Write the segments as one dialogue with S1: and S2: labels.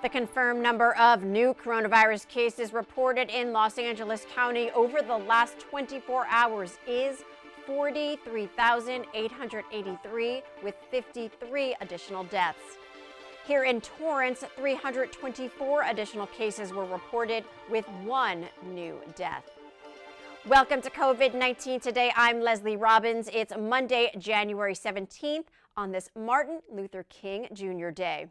S1: The confirmed number of new coronavirus cases reported in Los Angeles County over the last 24 hours is 43,883, with 53 additional deaths. Here in Torrance, 324 additional cases were reported, with 1 new death. Welcome to COVID-19 Today. I'm Leslie Robbins. It's Monday, January 17th on this Martin Luther King Jr. Day.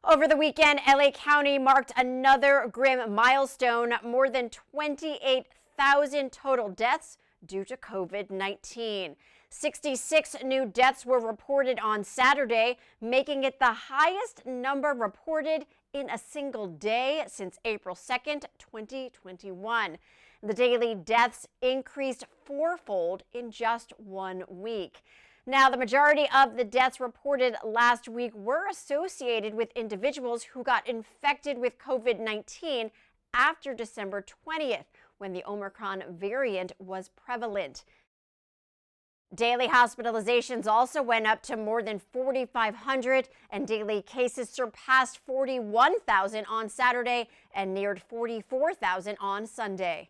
S1: Over the weekend, LA County marked another grim milestone: more than 28,000 total deaths due to COVID-19. 66 new deaths were reported on Saturday, making it the highest number reported in a single day since April 2nd, 2021. The daily deaths increased fourfold in just 1 week. Now, the majority of the deaths reported last week were associated with individuals who got infected with COVID-19 after December 20th, when the Omicron variant was prevalent. Daily hospitalizations also went up to more than 4,500, and daily cases surpassed 41,000 on Saturday and neared 44,000 on Sunday.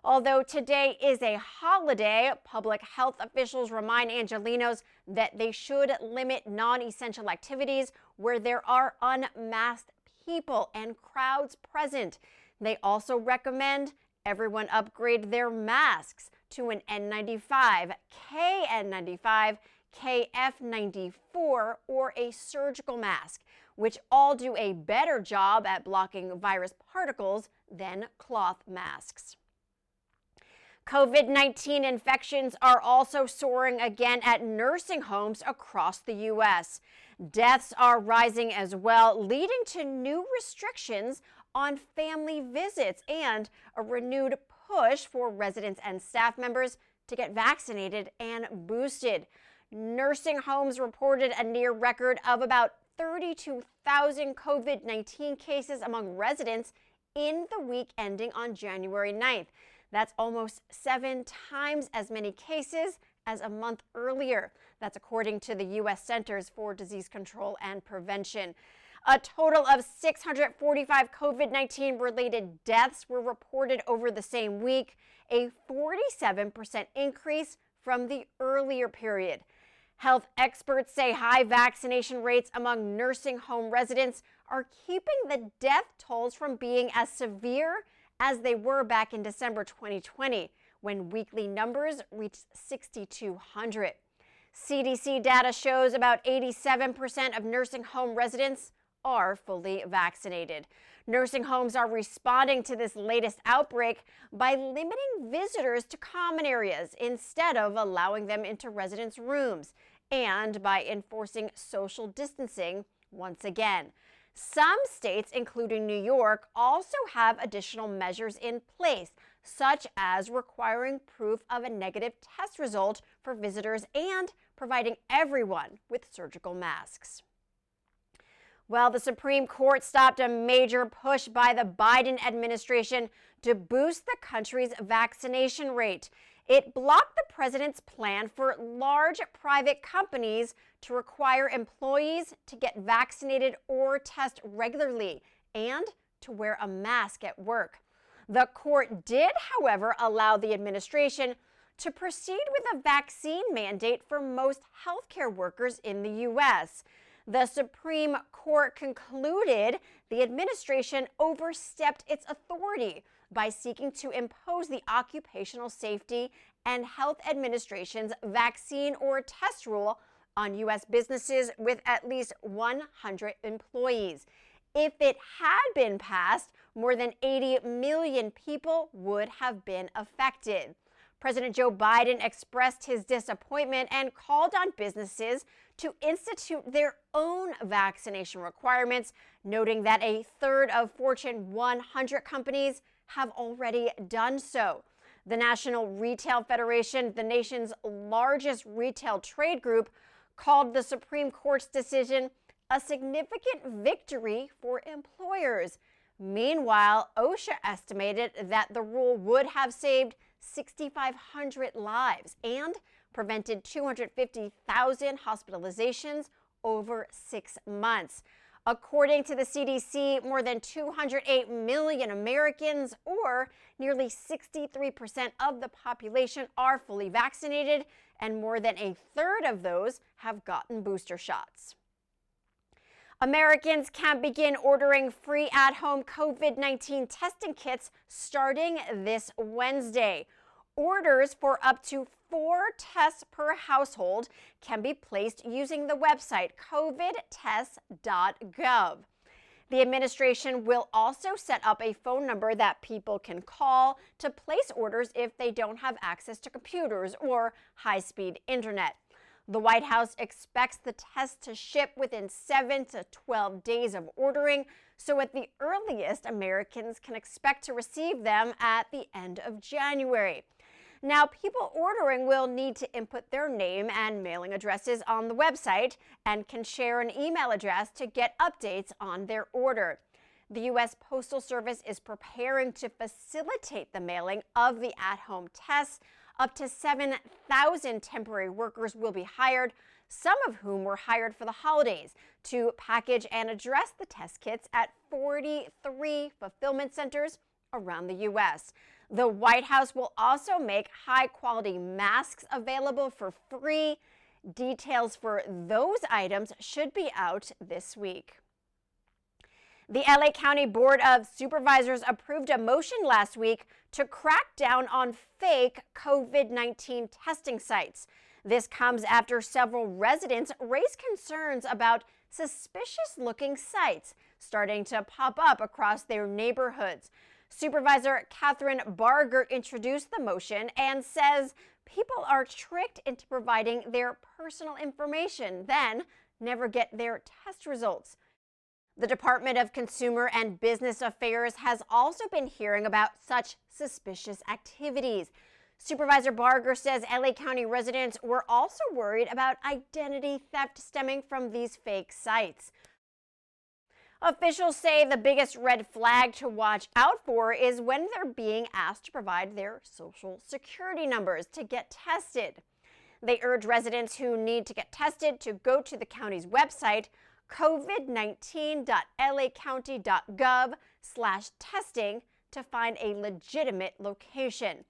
S1: Although today is a holiday, public health officials remind Angelenos that they should limit non-essential activities where there are unmasked people and crowds present. They also recommend everyone upgrade their masks to an N95, KN95, KF94, or a surgical mask, which all do a better job at blocking virus particles than cloth masks. COVID-19 infections are also soaring again at nursing homes across the U.S. Deaths are rising as well, leading to new restrictions on family visits and a renewed push for residents and staff members to get vaccinated and boosted. Nursing homes reported a near record of about 32,000 COVID-19 cases among residents in the week ending on January 9th. That's almost 7 times as many cases as a month earlier. That's according to the U.S. Centers for Disease Control and Prevention. A total of 645 COVID-19 related deaths were reported over the same week, a 47% increase from the earlier period. Health experts say high vaccination rates among nursing home residents are keeping the death tolls from being as severe as they were back in December 2020, when weekly numbers reached 6,200. CDC data shows about 87% of nursing home residents are fully vaccinated. Nursing homes are responding to this latest outbreak by limiting visitors to common areas instead of allowing them into residents' rooms, and by enforcing social distancing once again. Some states, including New York, also have additional measures in place, such as requiring proof of a negative test result for visitors and providing everyone with surgical masks. Well, the Supreme Court stopped a major push by the Biden administration to boost the country's vaccination rate. It blocked the president's plan for large private companies to require employees to get vaccinated or test regularly and to wear a mask at work. The court did, however, allow the administration to proceed with a vaccine mandate for most healthcare workers in the U.S. The Supreme Court concluded the administration overstepped its authority by seeking to impose the Occupational Safety and Health Administration's vaccine or test rule on U.S. businesses with at least 100 employees. If it had been passed, more than 80 million people would have been affected. President Joe Biden expressed his disappointment and called on businesses to institute their own vaccination requirements, noting that a third of Fortune 100 companies have already done so. The National Retail Federation, the nation's largest retail trade group, called the Supreme Court's decision a significant victory for employers. Meanwhile, OSHA estimated that the rule would have saved 6,500 lives and prevented 250,000 hospitalizations over 6 months. According to the CDC, more than 208 million Americans, or nearly 63% of the population, are fully vaccinated, and more than a third of those have gotten booster shots. Americans can begin ordering free at-home COVID-19 testing kits starting this Wednesday. Orders for up to 4 tests per household can be placed using the website covidtests.gov. The administration will also set up a phone number that people can call to place orders if they don't have access to computers or high-speed internet. The White House expects the tests to ship within 7 to 12 days of ordering, so at the earliest, Americans can expect to receive them at the end of January. Now, people ordering will need to input their name and mailing addresses on the website and can share an email address to get updates on their order. The U.S. Postal Service is preparing to facilitate the mailing of the at-home tests. Up to 7,000 temporary workers will be hired, some of whom were hired for the holidays, to package and address the test kits at 43 fulfillment centers around the U.S. The White House will also make high-quality masks available for free. Details for those items should be out this week. The LA County Board of Supervisors approved a motion last week to crack down on fake COVID-19 testing sites. This comes after several residents raised concerns about suspicious-looking sites starting to pop up across their neighborhoods. Supervisor Catherine Barger introduced the motion and says people are tricked into providing their personal information, then never get their test results. The Department of Consumer and Business Affairs has also been hearing about such suspicious activities. Supervisor Barger says LA County residents were also worried about identity theft stemming from these fake sites. Officials say the biggest red flag to watch out for is when they're being asked to provide their social security numbers to get tested. They urge residents who need to get tested to go to the county's website, covid19.lacounty.gov/testing, to find a legitimate location.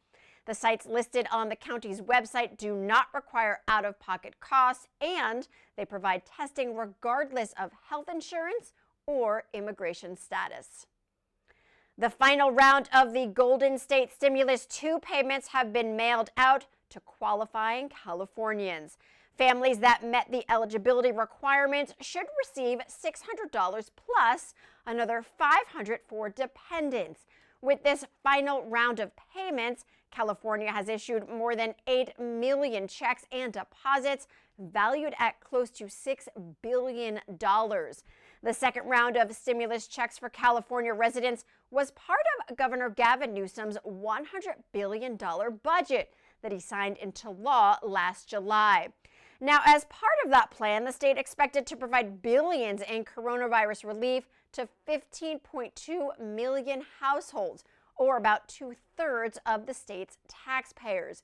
S1: The sites listed on the county's website do not require out-of-pocket costs, and they provide testing regardless of health insurance or immigration status. The final round of the Golden State Stimulus 2 payments have been mailed out to qualifying Californians. Families that met the eligibility requirements should receive $600 plus another $500 for dependents. With this final round of payments, California has issued more than 8 million checks and deposits valued at close to $6 billion. The second round of stimulus checks for California residents was part of Governor Gavin Newsom's $100 billion budget that he signed into law last July. Now, as part of that plan, the state expected to provide billions in coronavirus relief to 15.2 million households, or about 2/3 of the state's taxpayers.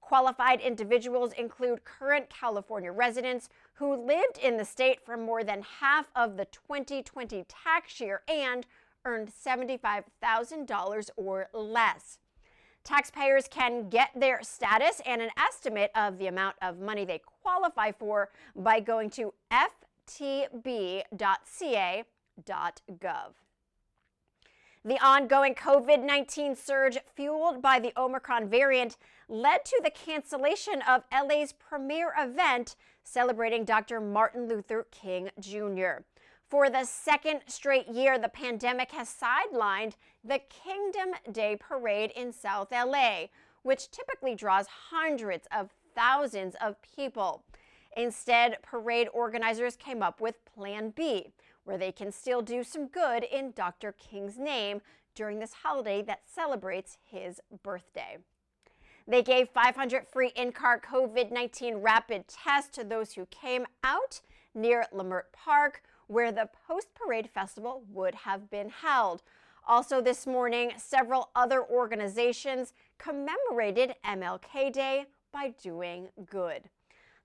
S1: Qualified individuals include current California residents who lived in the state for more than half of the 2020 tax year and earned $75,000 or less. Taxpayers can get their status and an estimate of the amount of money they qualify for by going to ftb.ca.gov. The ongoing COVID-19 surge fueled by the Omicron variant led to the cancellation of LA's premier event celebrating Dr. Martin Luther King Jr. For the second straight year, the pandemic has sidelined the Kingdom Day Parade in South LA, which typically draws hundreds of thousands of people. Instead, parade organizers came up with Plan B, where they can still do some good in Dr. King's name during this holiday that celebrates his birthday. They gave 500 free in-car COVID-19 rapid tests to those who came out near Leimert Park, where the post-parade festival would have been held. Also this morning, several other organizations commemorated MLK Day by doing good.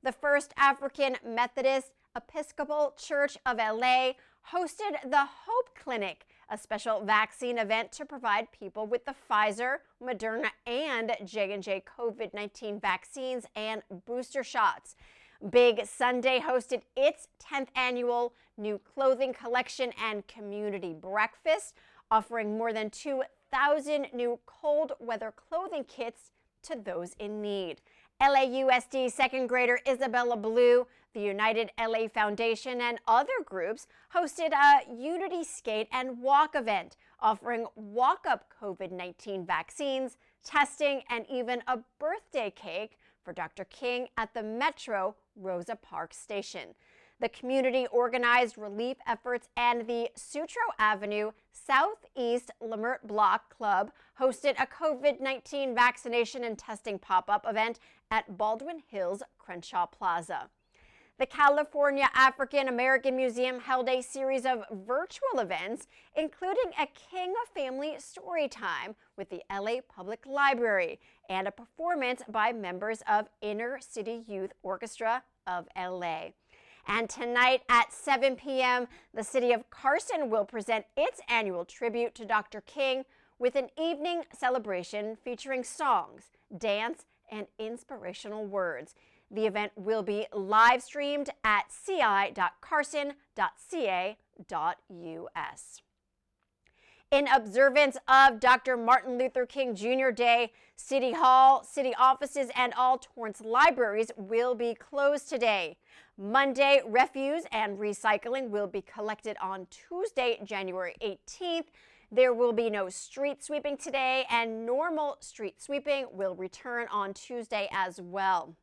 S1: The First African Methodist Episcopal Church of LA hosted the Hope Clinic, a special vaccine event to provide people with the Pfizer, Moderna, and J&J COVID-19 vaccines and booster shots. Big Sunday hosted its 10th annual new clothing collection and community breakfast, offering more than 2,000 new cold weather clothing kits to those in need. LAUSD second grader Isabella Blue, the United LA Foundation, and other groups hosted a Unity Skate and Walk event, offering walk-up COVID-19 vaccines, testing, and even a birthday cake for Dr. King at the Metro Rosa Parks station. The community organized relief efforts, and the Sutro Avenue Southeast Lemert Block Club hosted a COVID-19 vaccination and testing pop-up event at Baldwin Hills Crenshaw Plaza. The California African American Museum held a series of virtual events, including a King of Family story time with the LA Public Library and a performance by members of Inner City Youth Orchestra of LA. And tonight at 7 p.m., the city of Carson will present its annual tribute to Dr. King with an evening celebration featuring songs, dance, and inspirational words. The event will be live streamed at ci.carson.ca.us. In observance of Dr. Martin Luther King Jr. Day, City Hall, city offices, and all Torrance libraries will be closed today. Monday, refuse and recycling will be collected on Tuesday, January 18th. There will be no street sweeping today, and normal street sweeping will return on Tuesday as well.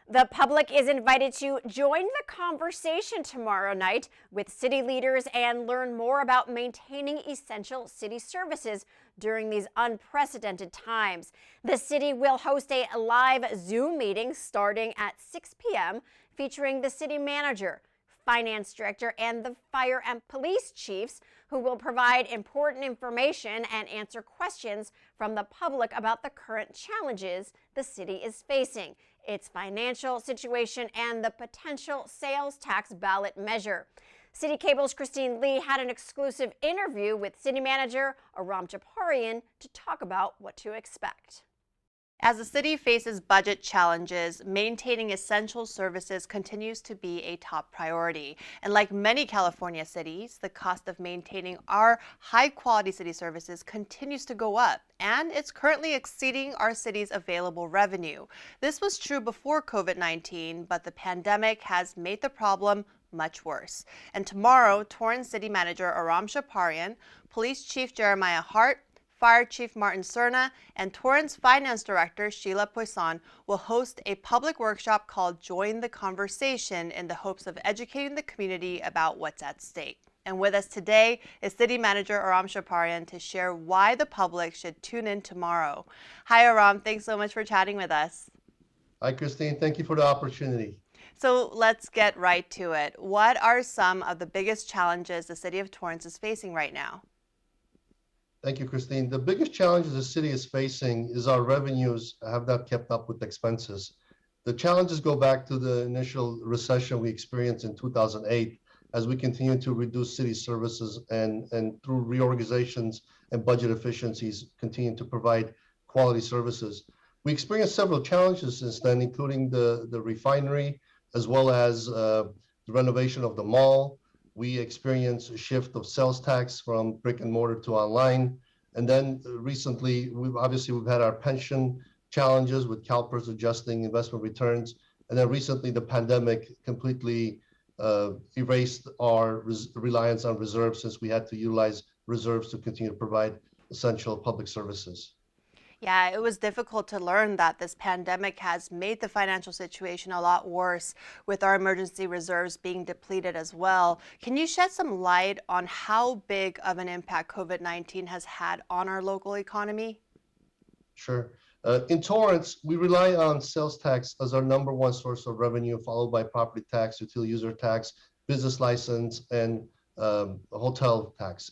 S1: The public is invited to join the conversation tomorrow night with city leaders and learn more about maintaining essential city services during these unprecedented times. The city will host a live Zoom meeting starting at 6 p.m. featuring the city manager, finance director, and the fire and police chiefs, who will provide important information and answer questions from the public about the current challenges the city is facing, its financial situation, and the potential sales tax ballot measure. City Cable's Christine Lee had an exclusive interview with City Manager Aram Chaparyan to talk about what to expect.
S2: As the city faces budget challenges, maintaining essential services continues to be a top priority. And like many California cities, the cost of maintaining our high-quality city services continues to go up, and it's currently exceeding our city's available revenue. This was true before COVID-19, but the pandemic has made the problem much worse. And tomorrow, Torrance City Manager Aram Chaparyan, Police Chief Jeremiah Hart, Fire Chief Martin Cerna, and Torrance Finance Director Sheila Poisson will host a public workshop called Join the Conversation in the hopes of educating the community about what's at stake. And with us today is City Manager Aram Chaparyan to share why the public should tune in tomorrow. Hi Aram, thanks so much for chatting with us.
S3: Hi Christine, thank you for the opportunity.
S2: So let's get right to it. What are some of the biggest challenges the City of Torrance is facing right now?
S3: Thank you, Christine. The biggest challenge the city is facing is our revenues have not kept up with expenses. The challenges go back to the initial recession we experienced in 2008 as we continue to reduce city services and through reorganizations and budget efficiencies continue to provide quality services. We experienced several challenges since then, including the refinery, as well as the renovation of the mall. We experienced a shift of sales tax from brick and mortar to online. And then recently, we've had our pension challenges with CalPERS adjusting investment returns. And then recently, the pandemic completely erased our reliance on reserves, since we had to utilize reserves to continue to provide essential public services.
S2: Yeah, it was difficult to learn that this pandemic has made the financial situation a lot worse, with our emergency reserves being depleted as well. Can you shed some light on how big of an impact COVID-19 has had on our local economy?
S3: Sure. In Torrance, we rely on sales tax as our number one source of revenue, followed by property tax, utility user tax, business license, and hotel tax.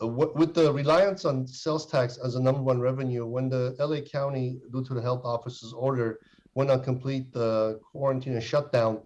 S3: With the reliance on sales tax as a number one revenue, when the LA County, due to the health officer's order, went on complete quarantine and shutdown,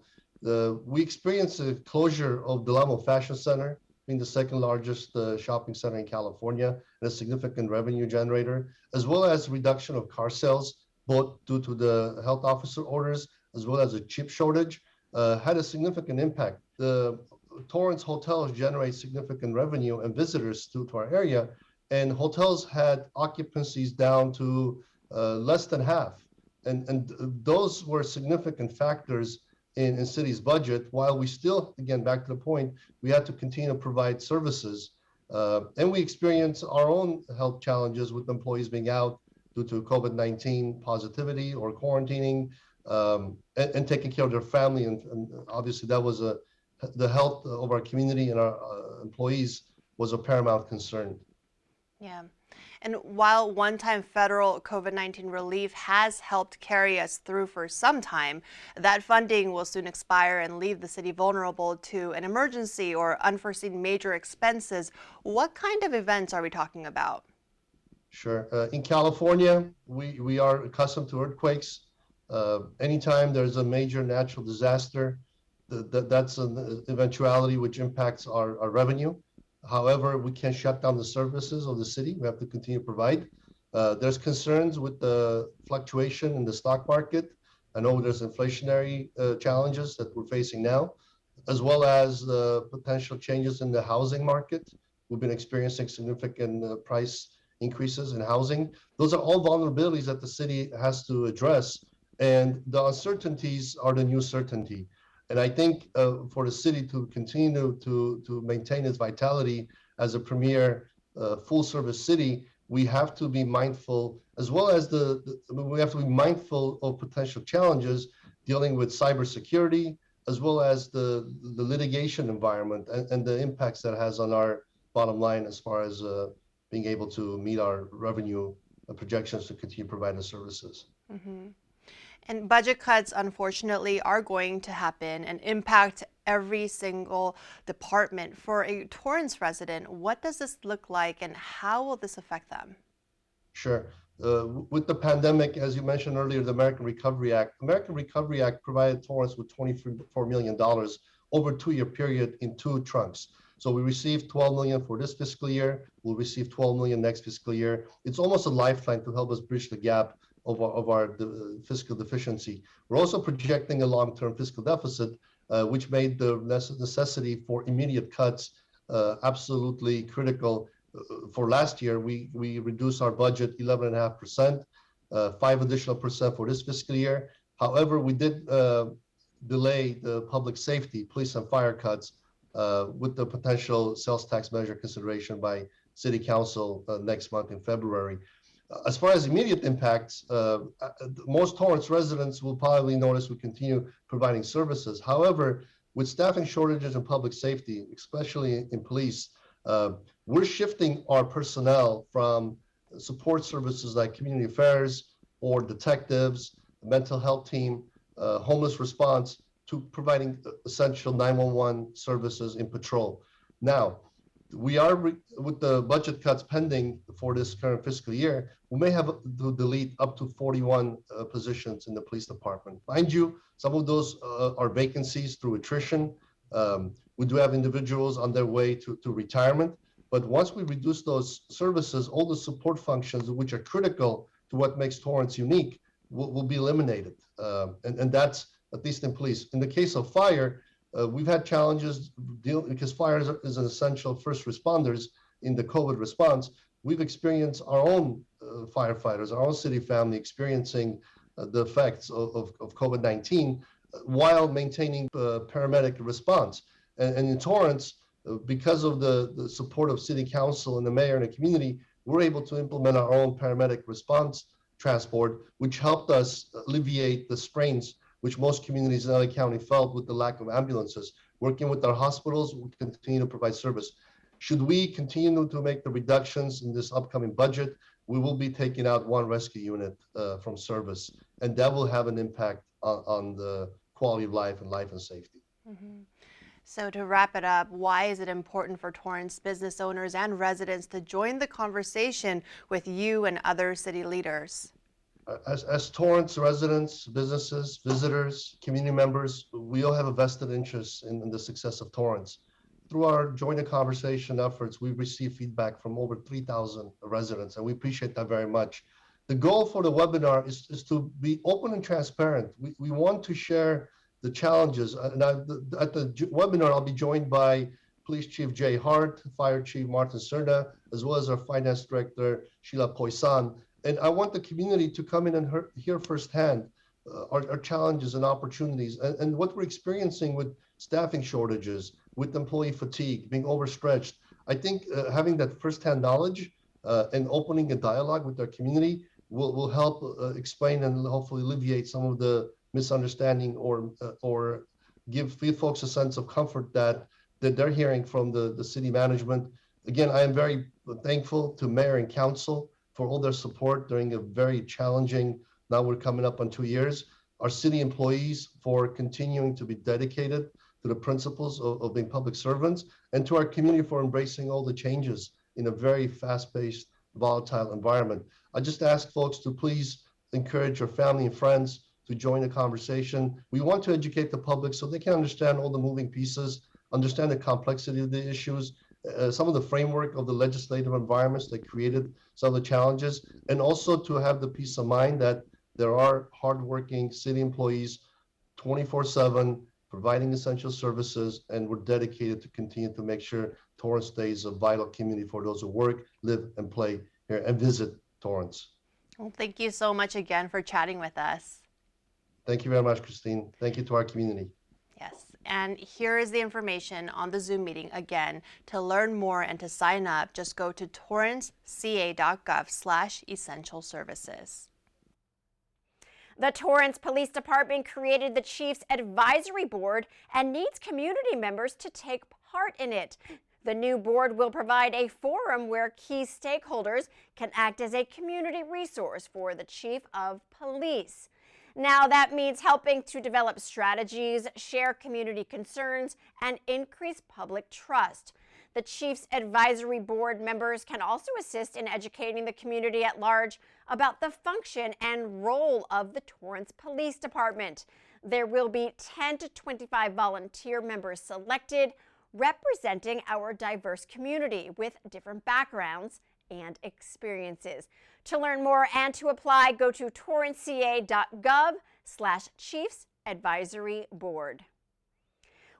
S3: we experienced a closure of Del Amo Fashion Center, being the second largest shopping center in California and a significant revenue generator, as well as reduction of car sales, both due to the health officer orders as well as a chip shortage, had a significant impact. The Torrance hotels generate significant revenue and visitors to our area, and hotels had occupancies down to less than half. And those were significant factors in city's budget, while we still, again, back to the point, we had to continue to provide services. And we experienced our own health challenges with employees being out due to COVID-19 positivity or quarantining, and taking care of their family. And obviously that was the health of our community and our employees was a paramount concern.
S2: Yeah. And while one-time federal COVID-19 relief has helped carry us through for some time, that funding will soon expire and leave the city vulnerable to an emergency or unforeseen major expenses. What kind of events are we talking about?
S3: Sure. In California, we are accustomed to earthquakes. Anytime there's a major natural disaster, that's an eventuality which impacts our revenue. However, we can't shut down the services of the city. We have to continue to provide. There's concerns with the fluctuation in the stock market. I know there's inflationary challenges that we're facing now, as well as the potential changes in the housing market. We've been experiencing significant price increases in housing. Those are all vulnerabilities that the city has to address, and the uncertainties are the new certainty. And I think for the city to continue to maintain its vitality as a premier full-service city, we have to be mindful, as well as we have to be mindful of potential challenges dealing with cybersecurity, as well as the litigation environment and the impacts that has on our bottom line as far as being able to meet our revenue projections to continue providing the services.
S2: Mm-hmm. And budget cuts, unfortunately, are going to happen and impact every single department. For a Torrance resident, what does this look like and how will this affect them?
S3: Sure. With the pandemic, as you mentioned earlier, the American Recovery Act provided Torrance with $24 million over a 2-year period in 2 trunks. So we received $12 million for this fiscal year. We'll receive $12 million next fiscal year. It's almost a lifeline to help us bridge the gap of our fiscal deficiency. We're also projecting a long-term fiscal deficit, which made the necessity for immediate cuts absolutely critical. For last year, we reduced our budget 11.5%, 5 additional percent for this fiscal year. However, we did delay the public safety, police and fire cuts with the potential sales tax measure consideration by City Council next month in February. As far as immediate impacts, most Torrance residents will probably notice we continue providing services. However, with staffing shortages in public safety, especially in police, we're shifting our personnel from support services like community affairs or detectives, mental health team, homeless response, to providing essential 911 services in patrol. Now, we are with the budget cuts pending for this current fiscal year, we may have to delete up to 41 positions in the police department. Mind you, some of those are vacancies through attrition. We do have individuals on their way to retirement, but once we reduce those services, all the support functions which are critical to what makes Torrance unique will be eliminated. And that's at least in police. In the case of fire, we've had challenges because fire is an essential first responders in the COVID response. We've experienced our own firefighters, our own city family experiencing the effects of COVID-19 while maintaining paramedic response. And in Torrance, because of the support of City Council and the mayor and the community, we're able to implement our own paramedic response transport, which helped us alleviate the strains which most communities in LA County felt with the lack of ambulances. Working with our hospitals, we continue to provide service. Should we continue to make the reductions in this upcoming budget, we will be taking out 1 rescue unit from service, and that will have an impact on the quality of life and safety.
S2: Mm-hmm. So to wrap it up, why is it important for Torrance business owners and residents to join the conversation with you and other city leaders?
S3: As Torrance residents, businesses, visitors, community members, we all have a vested interest in the success of Torrance. through our join a conversation efforts, we've received feedback from over 3,000 residents, and we appreciate that very much. The goal for the webinar is to be open and transparent. We want to share the challenges. And at the webinar, I'll be joined by Police Chief Jay Hart, Fire Chief Martin Cerda, as well as our Finance Director, Sheila Poisson. And I want the community to come in and hear firsthand our challenges and opportunities and what we're experiencing with staffing shortages, with employee fatigue, being overstretched. I think having that firsthand knowledge and opening a dialogue with our community will help explain and hopefully alleviate some of the misunderstanding or give folks a sense of comfort that they're hearing from the city management. Again, I am very thankful to Mayor and Council for all their support during a very challenging, now we're coming up on 2 years. Our city employees for continuing to be dedicated to the principles of being public servants, and to our community for embracing all the changes in a very fast-paced, volatile environment. I just ask folks to please encourage your family and friends to join the conversation. We want to educate the public so they can understand all the moving pieces, understand the complexity of the issues, some of the framework of the legislative environments that created some of the challenges, and also to have the peace of mind that there are hardworking city employees 24/7 providing essential services, and we're dedicated to continue to make sure Torrance stays a vital community for those who work, live, and play here and visit Torrance.
S2: Well, thank you so much again for chatting with us.
S3: Thank you very much, Christine. Thank you to our community.
S2: Yes, and here is the information on the Zoom meeting again. To learn more and to sign up, just go to torranceca.gov/essential services.
S1: The Torrance Police Department created the Chiefs Advisory Board and needs community members to take part in it. The new board will provide a forum where key stakeholders can act as a community resource for the Chief of Police. Now, that means helping to develop strategies, share community concerns, and increase public trust. The Chiefs Advisory Board members can also assist in educating the community at large about the function and role of the Torrance Police Department. There will be 10 to 25 volunteer members selected, representing our diverse community with different backgrounds and experiences. To learn more and to apply, go to torranceca.gov/Chiefs Advisory Board.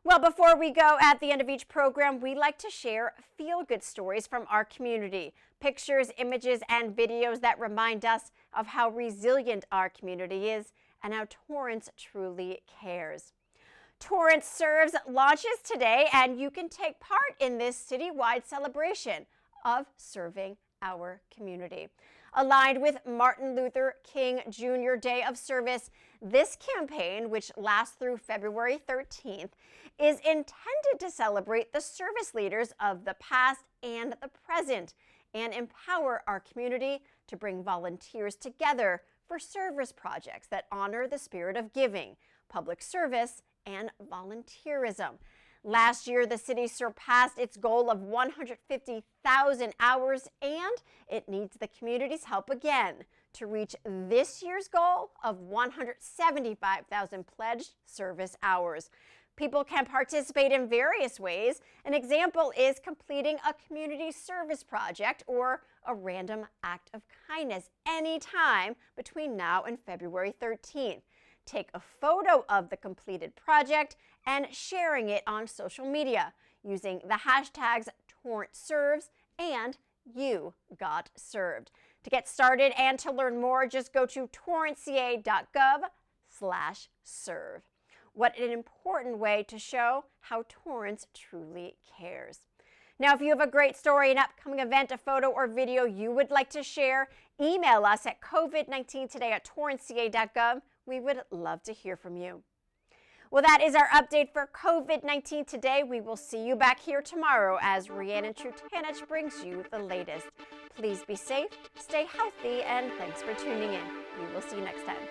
S1: Well, before we go, at the end of each program, we like to share feel-good stories from our community. Pictures, images, and videos that remind us of how resilient our community is and how Torrance truly cares. Torrance Serves launches today, and you can take part in this citywide celebration of serving our community. Aligned with Martin Luther King Jr. Day of Service, this campaign, which lasts through February 13th, is intended to celebrate the service leaders of the past and the present and empower our community to bring volunteers together for service projects that honor the spirit of giving, public service, and volunteerism. Last year, the city surpassed its goal of 150,000 hours, and it needs the community's help again to reach this year's goal of 175,000 pledged service hours. People can participate in various ways. An example is completing a community service project or a random act of kindness anytime between now and February 13th. Take a photo of the completed project and sharing it on social media using the hashtags TorranceServes and YouGotServed. To get started and to learn more, just go to torranceca.gov/serve. What an important way to show how Torrance truly cares. Now, if you have a great story, an upcoming event, a photo or video you would like to share, email us at covid19today@torranceca.gov. We would love to hear from you. Well, that is our update for COVID-19 today. We will see you back here tomorrow as Rhiannon Trutanich brings you the latest. Please be safe, stay healthy, and thanks for tuning in. We will see you next time.